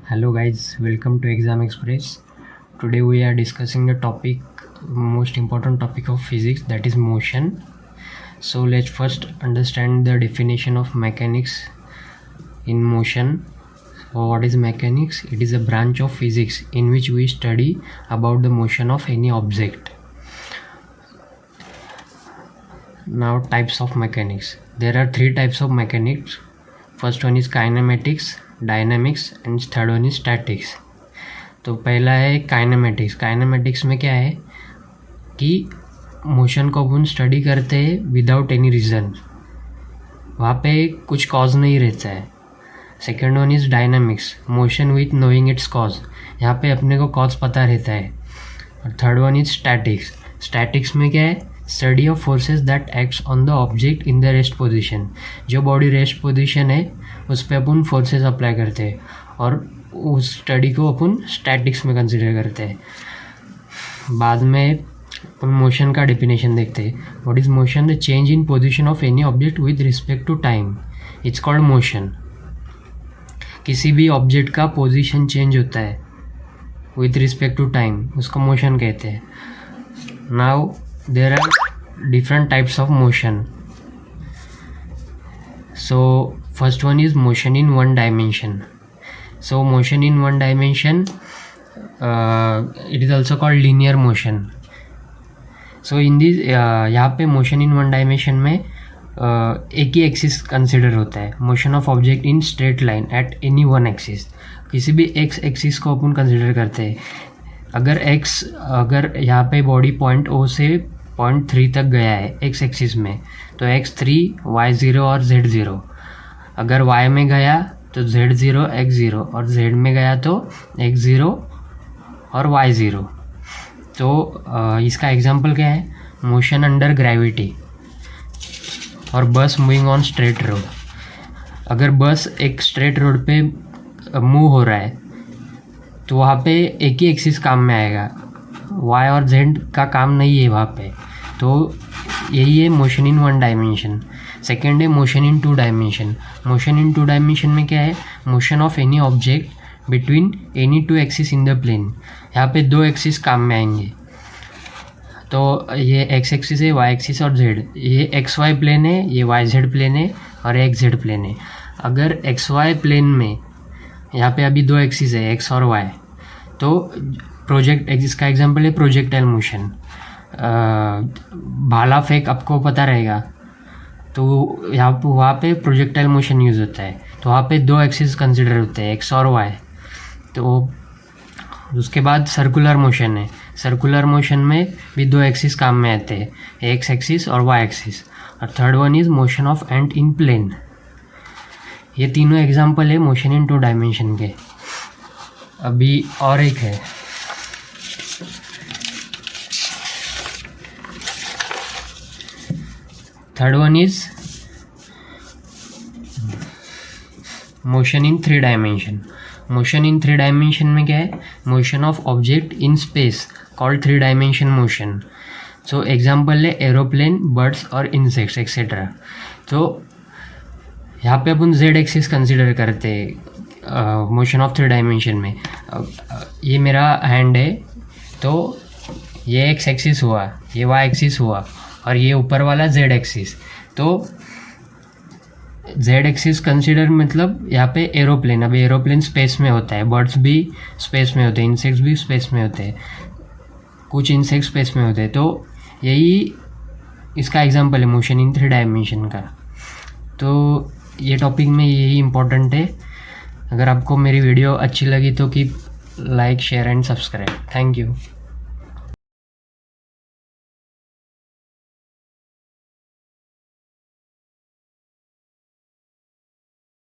Hello guys, welcome to Exam Express. Today we are discussing the topic, most important topic of physics, that is motion. So let's first understand the definition of mechanics in motion. So what is mechanics? It is a branch of physics in which we study about the motion of any object. Now types of mechanics. There are three types of mechanics. First one is kinematics, dynamics and third one is statics. तो पहला है kinematics. Kinematics में क्या है कि motion को अपन study करते हैं विदाउट एनी रीज़न, वहाँ पे कुछ कॉज नहीं रहता है. Second one is dynamics, motion with knowing it's cause, यहाँ पे अपने को कॉज पता रहता है. और third one is statics. Statics में क्या है, study of forces that acts on the object in the rest position. जो बॉडी रेस्ट पोजीशन है उस पर अपन फोर्सेस अप्लाई करते हैं और उस स्टडी को अपन स्टैटिक्स में कंसिडर करते हैं. बाद में अपन मोशन का डेफिनेशन देखते हैं. What is motion? The change in position of any object with respect to time, it's called motion. किसी भी ऑब्जेक्ट का पोजीशन चेंज होता है विद रिस्पेक्ट टू टाइम, उसको मोशन कहते हैं. Now there are different types of motion. So first one is motion in one dimension. So motion in one dimension, it is also called linear motion. So in this यहाँ पे motion in one dimension में एक ही axis consider होता है. Motion of object in straight line at any one axis. किसी भी x axis को अपन consider करते हैं. अगर यहाँ पे बॉडी पॉइंट ओ से पॉइंट 3 तक गया है एक्स एक्सिस में, तो x3, y0 और z0. अगर y में गया तो z0 x0 और z में गया तो x0 और y0. तो इसका एग्जांपल क्या है? मोशन अंडर ग्रेविटी और बस मूविंग ऑन स्ट्रेट रोड. अगर बस एक स्ट्रेट रोड पे मूव हो रहा है तो वहाँ पे एक ही एक्सिस काम में आएगा, y और z का काम नहीं है वहाँ पे. तो यही है motion in one dimension. Second है motion in two dimension. Motion in two dimension में क्या है? Motion of any object between any two axis in the plane. यहाँ पे दो एक्सिस काम में आएंगे. तो ये एक्स एक्सिस है, वाई एक्सिस और जेड. ये एक्स वाई प्लेन है, ये वाई जेड प्लेन है और एक्स जेड प्लेन है. अगर एक्स वाई प्लेन में यहाँ पे अभी दो एक्सिस है एक्स और वाई, तो इसका एग्जांपल है प्रोजेक्टाइल मोशन. भाला फेंक आपको पता रहेगा, तो वहाँ पे प्रोजेक्टाइल मोशन यूज़ होता है. तो वहाँ पे दो एक्सिस कंसिडर होते हैं एक्स और वाई. तो उसके बाद सर्कुलर मोशन है. सर्कुलर मोशन में भी दो एक्सिस काम में आते हैं, एक्स एक्सिस और वाई एक्सिस. और third one is motion of ant in plane. ये तीनों एग्जांपल है मोशन इन टू डायमेंशन के. अभी और एक है, third one is motion in three dimension. Motion in three dimension में क्या है? Motion of object in space called three dimension motion. So example है एरोप्लेन, बर्ड्स और इंसेक्ट्स एक्सेट्रा. तो यहाँ पे अपन जेड एक्सिस कंसिडर करते हैं मोशन ऑफ थ्री डायमेंशन में. ये मेरा हैंड है, तो ये एक्स एक्सिस हुआ, ये वाई एक्सिस हुआ और ये ऊपर वाला जेड एक्सिस. तो जेड एक्सिस कंसिडर मतलब यहाँ पे एरोप्लेन. अभी एरोप्लेन स्पेस में होता है, बर्ड्स भी स्पेस में होते हैं, इंसेक्ट्स भी स्पेस में होते हैं, कुछ इंसेक्ट्स स्पेस में होते हैं. तो यही इसका एग्जांपल है मोशन इन थ्री डायमेंशन का. तो ये टॉपिक में यही इम्पोर्टेंट है. अगर आपको मेरी वीडियो अच्छी लगी तो keep like, share and subscribe. Thank you.